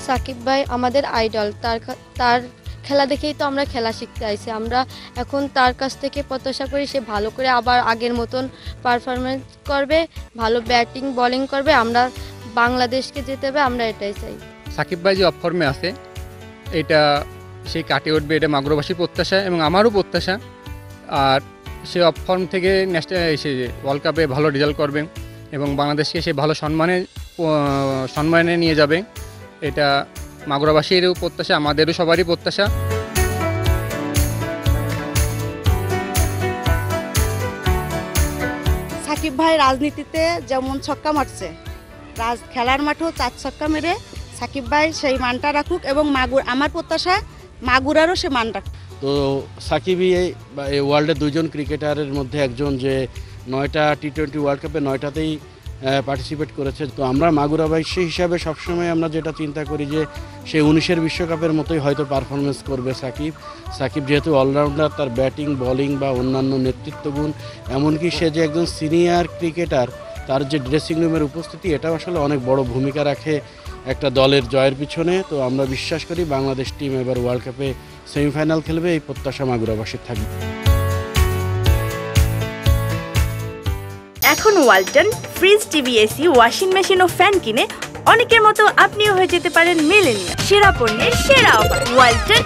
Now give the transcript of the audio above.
সাকিব ভাই আমাদের আইডল, তার খেলা দেখেই তো আমরা খেলা শিখতে আইছি। আমরা এখন তার কাছ থেকে প্রত্যাশা করি সে ভালো করে আবার আগের মতন পারফরমেন্স করবে, ভালো ব্যাটিং বোলিং করবে, আমরা বাংলাদেশকে জিতাবে, আমরা এটাই চাই। সাকিব ভাই যে অফ ফর্মে আছে এটা সে কাটিয়ে উঠবে, এটা মাগুরাবাসীর প্রত্যাশা এবং আমারও প্রত্যাশা। আর সে অফ ফর্ম থেকে সে ওয়ার্ল্ড কাপে ভালো রেজাল্ট করবে এবং বাংলাদেশকে সে ভালো সম্মানে নিয়ে যাবে, এটা মাগুরাবাসীরও প্রত্যাশা, আমাদেরও সবারই প্রত্যাশা। সাকিব ভাই রাজনীতিতে যেমন ছক্কা মারছে, খেলার মাঠেও 4 ছক্কা মেরে সাকিব ভাই সেই মানটা রাখুক এবং আমার প্রত্যাশা মাগুরারও সে মান রাখুক। তো সাকিবই এই ওয়ার্ল্ডের 2জন ক্রিকেটারের মধ্যে একজন যে 9টা টি-20 ওয়ার্ল্ড কাপে 9টাতেই পার্টিসিপেট করেছে। তো আমরা মাগুরাবাসী হিসাবে সবসময় আমরা যেটা চিন্তা করি যে সে 19-এর বিশ্বকাপের মতোই হয়তো পারফরমেন্স করবে সাকিব যেহেতু অলরাউন্ডার, তার ব্যাটিং বোলিং বা অন্যান্য নেতৃত্ব গুণ, এমনকি সে যে একজন সিনিয়র ক্রিকেটার, তার যে ড্রেসিং রুমের উপস্থিতি এটাও আসলে অনেক বড় ভূমিকা রাখে একটা দলের জয়ের পিছনে। তো আমরা বিশ্বাস করি বাংলাদেশ টিম এবার ওয়ার্ল্ড কাপে সেমিফাইনাল খেলবে, এই প্রত্যাশা মাগুরাবাসীর থাকবে। এখন Walton fridge, TV, AC, washing machine ও ফ্যান কিনে অনেকের মতো আপনিও হয়ে যেতে পারেন মিলেনিয়া। সেরা পণ্যের সেরা অফার ওয়ালটন